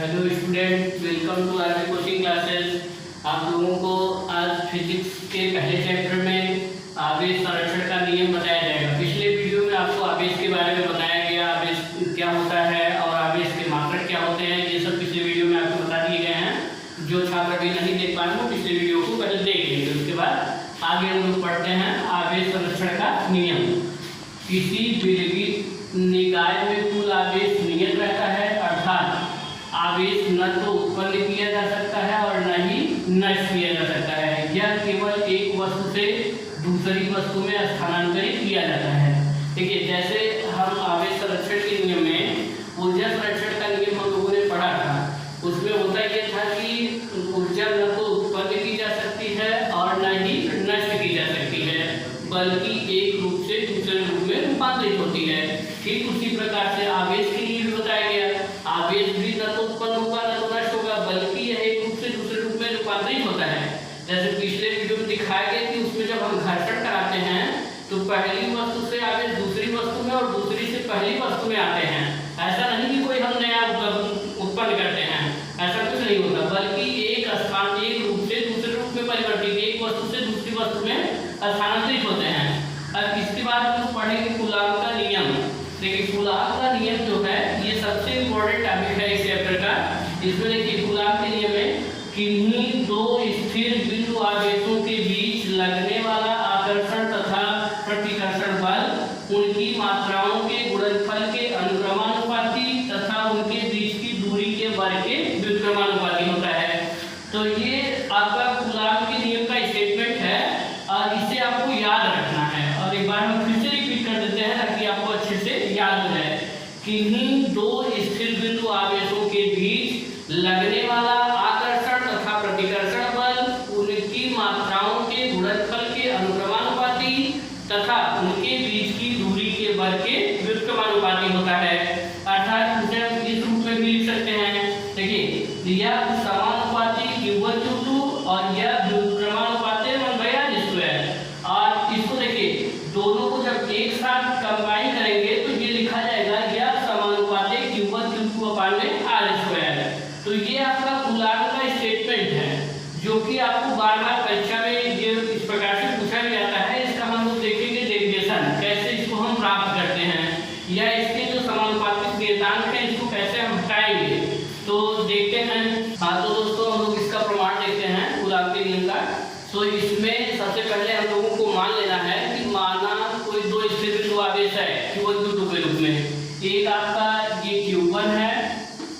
Hello student, welcome to our coaching classes. आप लोगों को आज फिजिक्स के पहले चैप्टर में आवेश संरक्षण का नियम बताया जाएगा। पिछले वीडियो में आपको आवेश के बारे में बताया गया, आवेश क्या होता है और आवेश के मात्रक क्या होते हैं, ये सब पिछले वीडियो में आपको बता दिए गए हैं। जो छात्र अभी नहीं देख पाए वो पिछले वीडियो को पहले देख लेंगे, उसके बाद आगे हम लोग पढ़ते हैं आवेश संरक्षण का नियम। किसी विलगित निकाय में कुल आवेश नियत रहता है, अर्थात आवेश न तो उत्पन्न किया जा सकता है और न ही नष्ट किया जा सकता है। यह केवल एक वस्तु से दूसरी वस्तु में स्थानांतरित किया जाता है। देखिए, जैसे हम आवेश संरक्षण के नियम में ऊर्जा संरक्षण का नियम हम लोगों ने पढ़ा था, उसमें होता यह था कि ऊर्जा न तो उत्पन्न की जा सकती है और न ही नष्ट की जा सकती है, बल्कि एक रूप से दूसरे रूप में रूपांतरित होती है। ठीक उसी प्रकार से आवेश के लिए भी बताया गया, आवेश भी न तो उत्पन्न होगा न तो नष्ट होगा, बल्कि यह एक रूप से दूसरे रूप में रूपांतरित होता है। जैसे पिछले वीडियो में दिखाया गया कि उसमें जब हम घर्षण कराते हैं तो पहली वस्तु से आवेश दूसरी वस्तु में और दूसरी से पहली वस्तु में आते हैं। ऐसा नहीं कि कोई हम नया उत्पन्न करते हैं, ऐसा कुछ नहीं होता, बल्कि एक स्थान एक रूप से दूसरे रूप में परिवर्तित, एक वस्तु से दूसरी वस्तु में स्थानांतरित होते हैं। अब इसके बाद हम पढ़ेंगे कूलाम का नियम। देखिए, कूलाम का नियम जो है ये सबसे इम्पोर्टेंट टॉपिक है इस चैप्टर का। इसमें देखिए, कूलाम के नियम में किन्हीं दो स्थिर बिंदु आवेशों के बीच लगने वाला आकर्षण तथा प्रतिकर्षण बल उनकी मात्राओं के गुणनफल के अनुक्रमानुपाती तथा उनके बीच की दूरी के वर्ग के व्युत्क्रमानुपाती होता है। तो ये आपका कूलाम के नियम का स्टेटमेंट है और इसे आपको याद रखना है। और एक बार हम फिर से रिपीट कर देते हैं ताकि आपको अच्छे से याद हो जाए। किन्हीं दो स्थिर बिंदु आवेशों के बीच लगने वाला आकर्षण तथा प्रतिकर्षण बल उनकी मात्राओं के गुणनफल के अनुक्रमानुपाती तथा उनके बीच की दूरी के वर्ग के व्युत्क्रमानुपाती होता है। अर्थात इसे हम इस रूप में भी लिख सकते हैं। देखिए, यह समानुपाती Q1 Q2 और यह व्युत्क्रमानुपाती 1/r²। और इसको देखिए, दोनों को जब एक साथ कंबाइन करेंगे तो ये लिखा जाएगा यह समानुपाती Q1 Q2/r²। तो ये आपका कूलाम का स्टेटमेंट है जो कि आपको बार बार परीक्षा में ये इस प्रकार से पूछा भी जाता है। इसका हम लोग देखेंगे डेरिवेशन, कैसे इसको हम प्राप्त करते हैं, या इसके जो समानुपातिक नियतांक है इसको कैसे हम हटाएंगे, तो देखते हैं। हाँ, तो दोस्तों हम लोग इसका प्रमाण देखते हैं कूलाम के नियम का। तो इसमें सबसे पहले हम लोगों को मान लेना है कि माना कोई दो स्थिर बिंदु आवेश है Q1 Q2 के रूप में, एक आपका ये Q1 है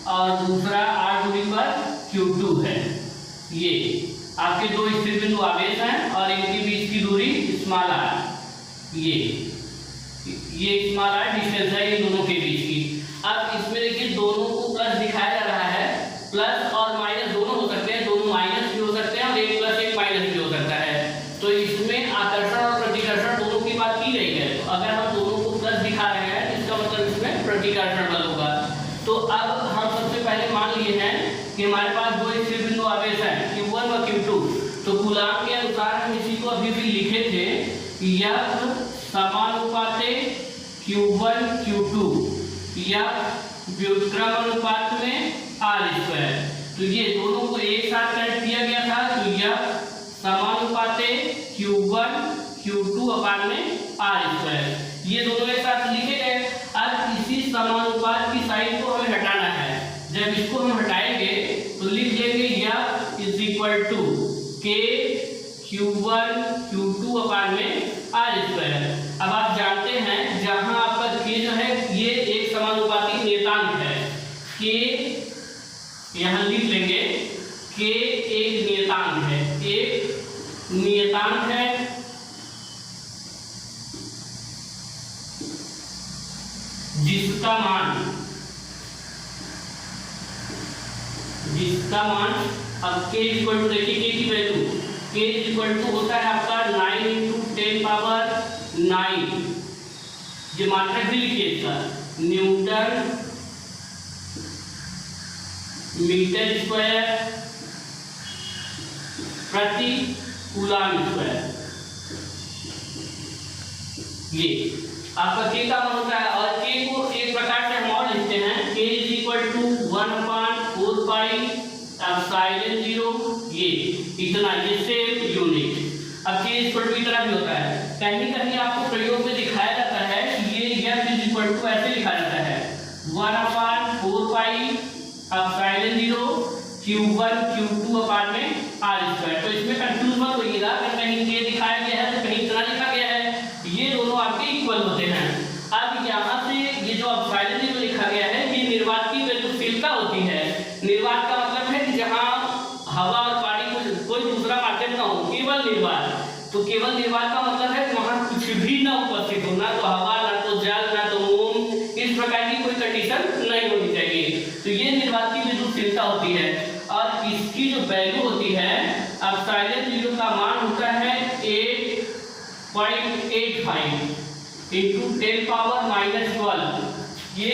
और दूसरा r दूरी पर Q2 है। ये आपके दो स्थिर बिंदु आवेश हैं और इनके बीच की दूरी स्मॉल r, ये स्मॉल r डिस्टेंस है इन दोनों के बीच की। अब इसमें देखिए, दोनों को प्लस दिखाया जा रहा है, प्लस और माइनस दोनों हो सकते हैं, दोनों माइनस भी हो सकते हैं और एक प्लस एक माइनस भी हो सकता है। तो इसमें आकर्षण और प्रतिकर्षण दोनों की बात की गई है। तो अगर हम दोनों को प्लस दिखा रहे हैं इसका मतलब इसमें प्रतिकर्षण बल होगा। तो अब हम सबसे पहले मान लिए हैं कि हमारे पास दो स्थिर बिंदु आवेश हैं Q1 व Q2। तो कूलाम के अनुसार हम इसी को अभी भी लिखे थे, यह समानुपाते Q1 Q2 या व्युत्क्रमानुपात में r²। तो ये दोनों को एक साथ कनेक्ट किया गया था, तो यह समानुपाते Q1 Q2/r², ये दोनों एक साथ लिखे गए। अब इसी समानुपात की साइन को हमें हटाना है। जब इसको हम हटाएंगे तो लिख लेंगे यह K Q1 Q2/r²। अब आप जानते हैं जहां आपका K जो है ये एक समानुपाती नियतांक है, K यहां लिख लेंगे, K एक नियतांक है, एक नियतांक है जिसका मान अब K इक्वल टू, देखिए K की वैल्यू, K इक्वल टू होता है आपका 9 × 10⁹, ये मात्रक भी लिखिए इसका, न्यूटन मीटर स्क्वायर प्रति कूलाम स्क्वायर। ये आपका K का मान होता है। और K को एक प्रकार से हम और लिखते हैं, K = 1/4 पाई एप्सिलॉन 0 ये इतना, ये सेम यूनिट। अब ये इक्वल टू इतना भी होता है, कहीं कहीं आपको प्रयोग में दिखाया जाता है कि ये f इज इक्वल टू ऐसे लिखा जाता है 1/4 पाई एप्सिलॉन 0 Q1 Q2 अपान में r²। तो इसमें कंफ्यूज मत होइएगा, अगर कहीं ये दिखाया गया है तो कहीं इतना लिखा गया है, ये दोनों आपके इक्वल होते हैं। अब यहाँ से ये जो एप्सिलॉन 0 लिखा गया है, ये निर्वात की गतिशीलता होती है। निर्वात का मतलब है कि जहाँ हवा और पानी कोई दूसरा माध्यम ना हो, केवल निर्वात। तो केवल निर्वात का मतलब है वहां कुछ भी ना उपस्थित हो, ना तो हवा, ना तो जल, ना तो मोम, इस प्रकार की कोई कंडीशन नहीं होनी चाहिए। तो ये निर्वात की गतिशीलता होती है, और इसकी जो वैल्यू होती है एप्सिलॉन 0 का मान होता है 8.85 इंटू 10⁻⁻12 ये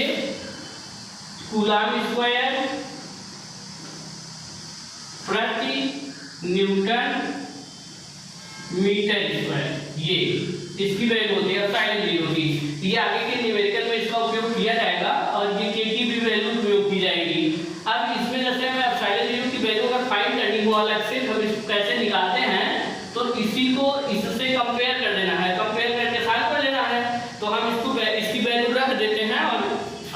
कूलम स्क्वायर प्रति न्यूटन मीटर स्क्वायर, ये इसकी वैल्यू होती है एप्सिलॉन 0 की। ये आगे के न्यूमेरिकल में इसका उपयोग किया जाएगा और ये के की भी वैल्यू उपयोग की जाएगी। अब इसमें जैसे हमें एप्सिलॉन 0 की वैल्यू अगर फाइंड करनी हो अलग से, हम इसको कैसे निकालते हैं, तो इसी को इससे कंपेयर कर देना है, कंपेयर करके सॉल्व कर लेना है। तो हम इसको इसकी वैल्यू रख देते हैं और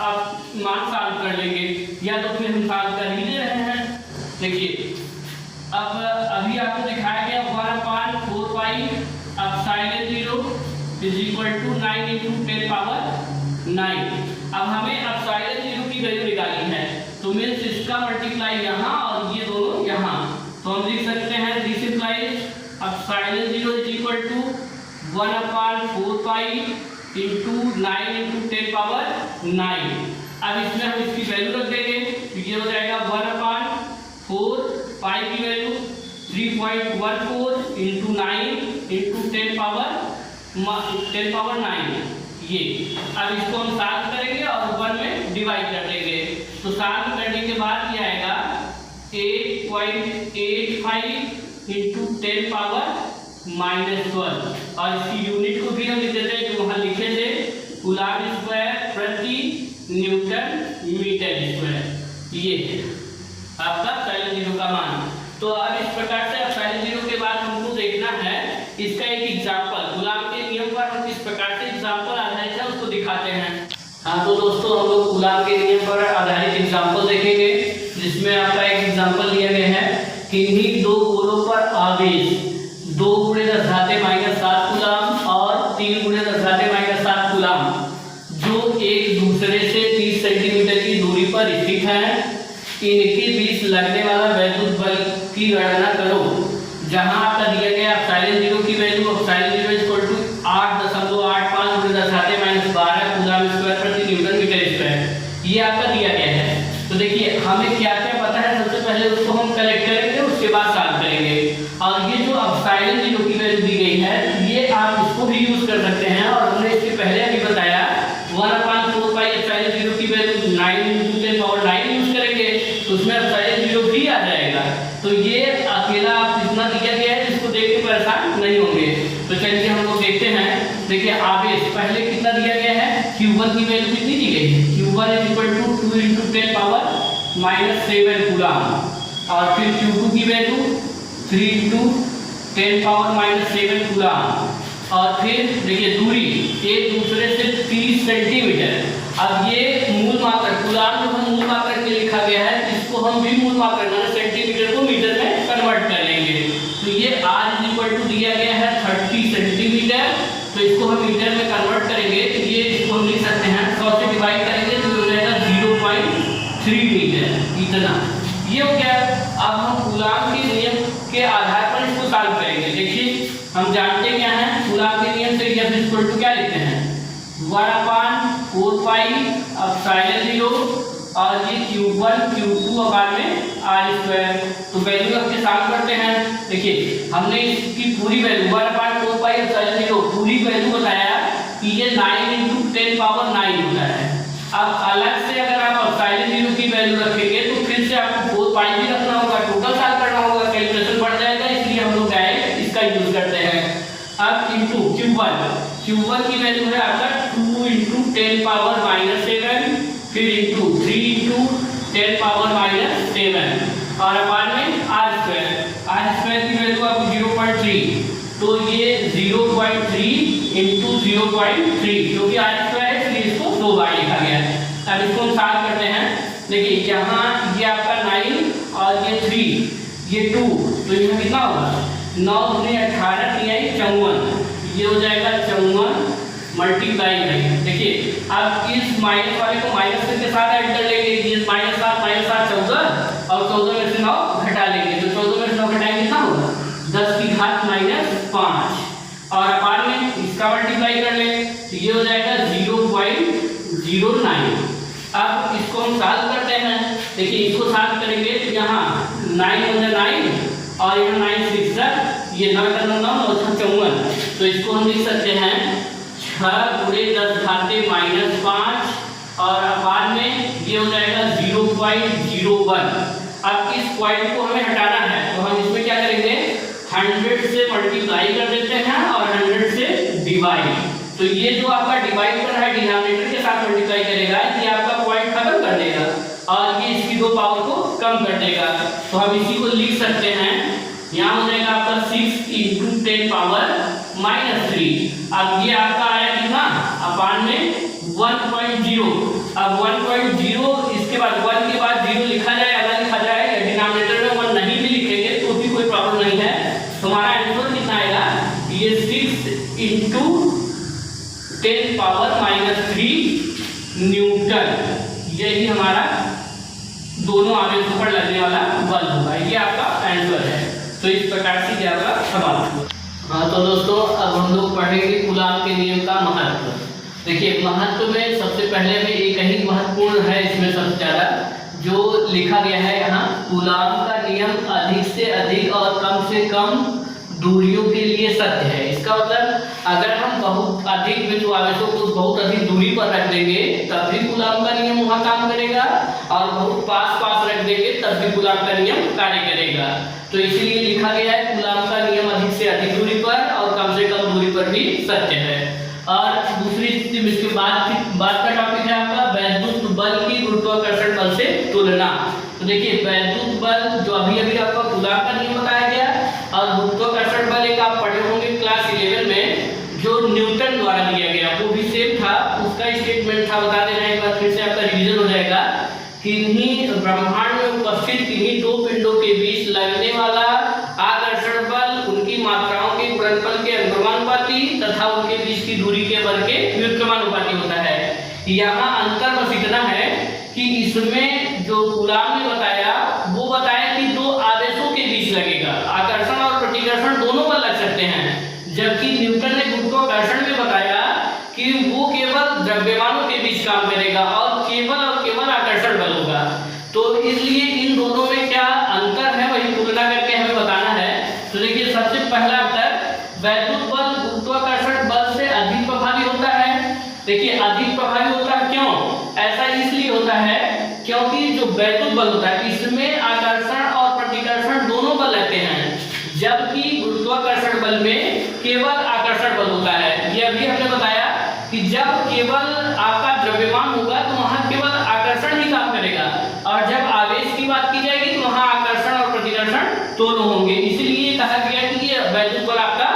आप मान सॉल्व कर लेंगे, या तो फिर हम सॉल्व कर ही ले रहे हैं। देखिए अब अभी आपको दिखाया गया 1/4 pi epsilon 0 is equal to 9 into 10⁻9। अब हमें एप्सिलॉन 0 की वैल्यू निकालनी है, तो मीन्स इसका मल्टीप्लाई यहाँ और ये दोनों यहाँ, तो हम लिख सकते हैं this implies epsilon 0 is equal to 1/4 pi into 9 into 10⁻9। अब इसमें हम इसकी वैल्यू रख देंगे, तो ये हो जाएगा 1/4 पाई की वैल्यू 3.14 इंटू 9 इंटू 10⁻9 ये। अब इसको हम सॉल्व करेंगे और 1 में डिवाइड कर देंगे, तो सॉल्व करने के बाद ये आएगा 8.85 इंटू 10⁻12 और इसकी यूनिट को भी हम लिख देते हैं जो वहाँ लिखे थे कूलम स्क्वायर प्रति न्यूटन मीटर स्क्वायर। ये आपका एप्सिलॉन 0 का मान। तो अब इस प्रकार से एप्सिलॉन 0 के बाद हमको देखना है इसका एक एग्जांपल, कूलम के नियम पर हम किस प्रकार से एग्जांपल आधारित है उसको दिखाते हैं। हाँ तो दोस्तों हम लोग कूलम के नियम पर आधारित एग्जांपल देखेंगे, जिसमें आपका एक एग्जांपल दिया गया है कि इन्हीं दो गोलों पर आवेश 2 × 10⁻7 कूलम और 3 × 10⁻7 कूलम जो एक दूसरे से 30 सेंटीमीटर की दूरी पर स्थित है, इनके बीच लगने वाला वैद्युत बल की गणना करो। जहां आपका दिया गया एप्सिलॉन 0 की value epsilon 0 equal to 8.85 × 10⁻12 coulomb square प्रति न्यूटन मीटर स्क्वायर, ये आपका दिया गया है। तो देखिए हमें क्या क्या पता है, सबसे पहले उसको हम कलेक्ट करेंगे, उसके बाद सॉल्व करेंगे। और ये जो एप्सिलॉन 0 की वैल्यू दी गई है, ये आप इसको भी यूज कर सकते हैं, और हमने इसके पहले अभी बताया 1/4 पाई एप्सिलॉन 0 की वैल्यू 9 इंटू 10⁻9 यूज करेंगे, तो उसमें एप्सिलॉन 0 भी आ जाएगा। तो ये अकेला आप इतना दिया गया है, जिसको देख के परेशान नहीं होंगे। तो चलिए हम लोग देखते हैं। देखिए आवेश पहले कितना दिया गया है, Q1 की वैल्यू कितनी दी गई है, Q1 is equal to 2 into 10⁻7 coulomb, और फिर Q2 की वैल्यू 3 इंटू 10⁻7 कूलम, और फिर देखिए दूरी एक दूसरे से 30 सेंटीमीटर। अब ये मूल मात्रक कूलम जो हम मूल मात्रक के लिखा गया है, इसको हम भी मूल मात्रक माने सेंटीमीटर को मीटर में कन्वर्ट कर लेंगे। तो ये r इज इक्वल टू दिया गया है 30 सेंटीमीटर, तो इसको हम मीटर में कन्वर्ट करेंगे, तो ये इसको हम लिख सकते हैं 100 से डिवाइड करेंगे तो हो जाएगा 0.3 मीटर इतना। ये हो गया। अब हम कूलम के नियम के आधार पर इसको सॉल्व करेंगे। देखिए हम जानते क्या हैं, कूलम के नियम से F इक्वल टू क्या लिखते हैं 1/4 पाई एप्सिलॉन 0 और ये Q1 Q2 अपान में r²। तो वैल्यू रख के सॉल्व करते हैं। देखिए हमने इसकी पूरी वैल्यू 1/4 पाई एप्सिलॉन 0 पूरी वैल्यू बताया कि ये 9 इंटू 10⁻9 होता है। अब अलग से अगर आप एप्सिलॉन 0 की वैल्यू रखेंगे तो फिर से आपको 4 पाई भी रखना होगा, टोटल सॉल्व करना होगा, कैलकुलेशन बढ़ जाएगा, इसलिए हम लोग डायरेक्ट इसका यूज करते हैं। अब इंटू Q1 की वैल्यू है आपका 2 इंटू 10⁻7, फिर इंटू 3 इंटू 10⁻7 11 और अपार्टमेंट आर स्क्वायर की वैल्यू आपको 0.3, तो ये 0.3 इंटू 0.3 क्योंकि आर स्क्वायर है इसलिए इसको 2 बार लिखा गया है। अब इसको हम सॉल्व करते हैं। देखिए यहाँ ये आपका 9 और ये 3 ये 2, तो यहाँ कितना होगा 9 दूनी 18 3 54, ये हो जाएगा 54 मल्टीप्लाई करेंगे। देखिए अब इस माइनस वाले को माइनस के साथ ऐड कर लेंगे, ये -7 14 और 14 में से 9 घटा लेंगे, तो 14 में से 9 घटाएंगे कितना होगा 10 की घात -5 और अपार्टमेंट इसका मल्टीप्लाई कर लें तो ये हो जाएगा 0.09। अब इसको हम सॉल्व करते हैं। देखिए इसको सॉल्व करेंगे तो यहाँ 9 × 9 और यहाँ 9 6 ये 9 × 9 9 54, तो इसको हम लिख सकते हैं 6 × 10 घाते -5 और अपार्टमेंट ये हो जाएगा 0.01। अब इस पॉइंट को हमें हटाना है तो हम इसमें क्या करेंगे 100 से मल्टीप्लाई कर देते हैं और 100 से डिवाइड, तो ये जो आपका डिवाइड कर रहा है डिनोमिनेटर के साथ मल्टीप्लाई करेगा, ये आपका पॉइंट खत्म कर देगा और ये इसकी 2 पावर को कम कर देगा, तो हम इसी को लिख सकते हैं। यहाँ हो जाएगा आपका 6 × 10 पावर -3। अब ये आपका आया कितना अपार्टमेंट 1.0। अब 1.0 इसके बाद 1 के बाद 0 लिखा जाए अगर लिखा जाए, डिनोमिनेटर में 1 नहीं भी लिखेंगे तो भी कोई प्रॉब्लम नहीं है। हमारा आंसर कितना आएगा ये 6 × 10 पावर -3 न्यूटन, यही हमारा दोनों आवेशों पर लगने वाला बल होगा। ये आपका आंसर है। तो इस प्रकार से क्या आपका सवाल हुआ। हाँ तो दोस्तों अब हम लोग पढ़ेंगे कूलाम के नियम का महत्व। देखिए महत्व में सबसे पहले में एक ही महत्वपूर्ण है, इसमें सबसे ज़्यादा जो लिखा गया है यहाँ कूलाम का नियम अधिक से अधिक और कम से कम दूरियों के लिए सत्य है। इसका मतलब अगर हम बहुत अधिक बिंदु आवेशों को बहुत अधिक दूरी पर रख देंगे तब भी कूलाम का नियम वहाँ काम करेगा और बहुत पास रख देंगे तब भी कूलाम का नियम कार्य करेगा। तो इसलिए लिखा गया है कूलाम का नियम अधिक से अधिक दूरी पर और कम से कम दूरी पर भी सत्य है। और दूसरी इसके बाद का टॉपिक है आपका वैद्युत बल की गुरुत्वाकर्षण बल से तुलना। तो देखिए वैद्युत बल जो अभी आपका कूलाम का नियम बताया गया और गुरुत्वाकर्षण बल एक आप पढ़े होंगे क्लास 11 में जो न्यूटन द्वारा दिया गया, वो भी सेम था, उसका स्टेटमेंट था, बता देना एक बार फिर से आपका रिवीजन हो जाएगा। किन्हीं ब्रह्मांड में उपस्थित किन्हीं 2 पिंडों के बीच लगने वाला आकर्षण बल उनकी मात्राओं के गुणनफल के अनुक्रमानुपाती तथा उनके बीच की दूरी के बल के व्युत्क्रमानुपाती होता है। यहाँ अंतर बस इतना है कि इसमें जो कूलाम ने बताया वो बताया कि 2 आवेशों के बीच लगेगा, आकर्षण और प्रतिकर्षण दोनों पर लग सकते हैं, जबकि न्यूटन ने गुरुत्वाकर्षण में बताया कि वो केवल द्रव्यमानों के बीच काम करेगा और केवल आकर्षण बल होगा। तो इसलिए इन दोनों में क्या अंतर है वही तुलना करके हमें बताना है। तो देखिए सबसे पहला अंतर वैद्युत बल गुरुत्वाकर्षण बल से अधिक प्रभावी होता है। देखिए अधिक प्रभावी होता है क्यों? ऐसा इसलिए होता है क्योंकि जो वैद्युत बल होता है इसमें आकर्षण और प्रतिकर्षण दोनों बल लगते हैं, जबकि गुरुत्वाकर्षण बल में केवल आकर्षण बल होता है। ये अभी हमने बताया कि जब केवल आपका द्रव्यमान होगा तो वहां केवल आकर्षण ही काम करेगा और जब आवेश की बात की जाएगी तो वहां आकर्षण और प्रतिकर्षण दोनों होंगे। इसलिए कहा गया कि ये वैद्युत बल आपका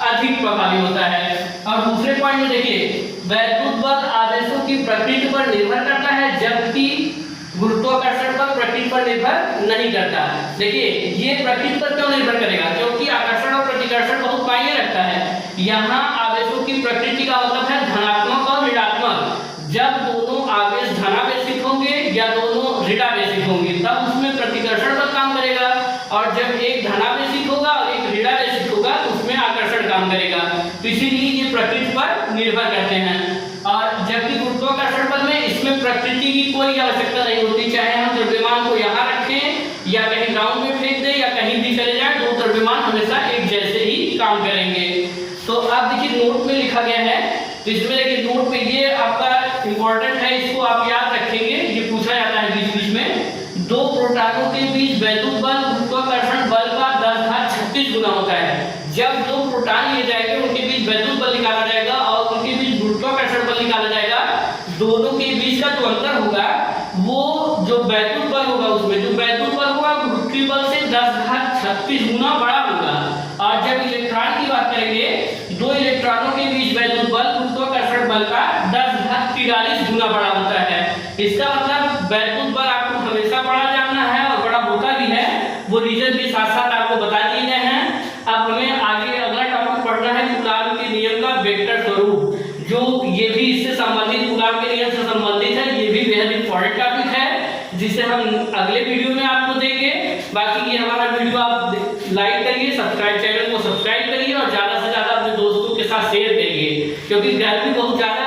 अधिक प्रभावी होता है। और दूसरे पॉइंट में देखिए वैद्युत बल आवेशों की प्रकृति पर निर्भर करता है, जबकि गुरुत्वाकर्षण बल प्रकृति पर निर्भर नहीं करता। देखिए ये प्रकृति पर क्यों निर्भर करेगा? क्योंकि आकर्षण और प्रतिकर्षण बहुत मायने रखता है। यहाँ आवेशों की प्रकृति का मतलब है धनात्मक और ऋणात्मक। जब दोनों आवेश धनावेशित होंगे या दोनों ऋणावेशित होंगे तब उसमें प्रतिकर्षण बल काम करेगा, और जब एक धनावेशित होगा और एक ऋणावेशित होगा तो उसमें आकर्षण काम करेगा। तो इसीलिए ये प्रकृति पर निर्भर करते हैं। और जबकि गुरुत्वाकर्षण बल में इसमें प्रकृति की कोई आवश्यकता नहीं होती, चाहे हम द्रव्यमान को यहाँ रखें या कहीं ग्राउंड में फेंक दें या कहीं भी चले जाएं, तो द्रव्यमान हमेशा एक जैसे ही काम करेंगे। तो अब देखिए नोट में लिखा गया है, तो इसमें देखिए नोट में ये आपका इंपॉर्टेंट है, इसको आप याद रखेंगे, ये पूछा जाता है बीच बीच में। 2 प्रोटॉनों के बीच वैद्युत बल गुरुत्वाकर्षण बल का 10⁻36 गुना होता है। जब 2 प्रोटॉन लिए जाएंगे उनके बीच वैद्युत बल निकाला जाएगा और उनके बीच गुरुत्वाकर्षण बल निकाला जाएगा। दोनों के बीच का जो अंतर होगा वो जो वैद्युत बल होगा उसमें जो वैद्युत 36 गुना बड़ा होगा। और जब इलेक्ट्रॉन की बात करेंगे, दो इलेक्ट्रॉनों के बीच वैद्युत बल गुरुत्वाकर्षण बल का 10⁻43 गुना बड़ा होता है। इसका मतलब वैद्युत बल आपको हमेशा बड़ा जानना है और बड़ा होता भी है, वो रीजन भी साथ साथ आपको बता दिए गए हैं। अब हमें आगे अगला टॉपिक पढ़ना है कूलॉम के नियम का वेक्टर स्वरूप, जो ये भी इससे संबंधित, कूलॉम के नियम से संबंधित है। ये भी बेहद इंपॉर्टेंट टॉपिक है जिसे हम अगले वीडियो में आपको देंगे। बाकी ये हमारा वीडियो आप लाइक करिए, चैनल को सब्सक्राइब करिए और ज्यादा से ज्यादा अपने दोस्तों के साथ शेयर करिए, क्योंकि गर्मी बहुत ज्यादा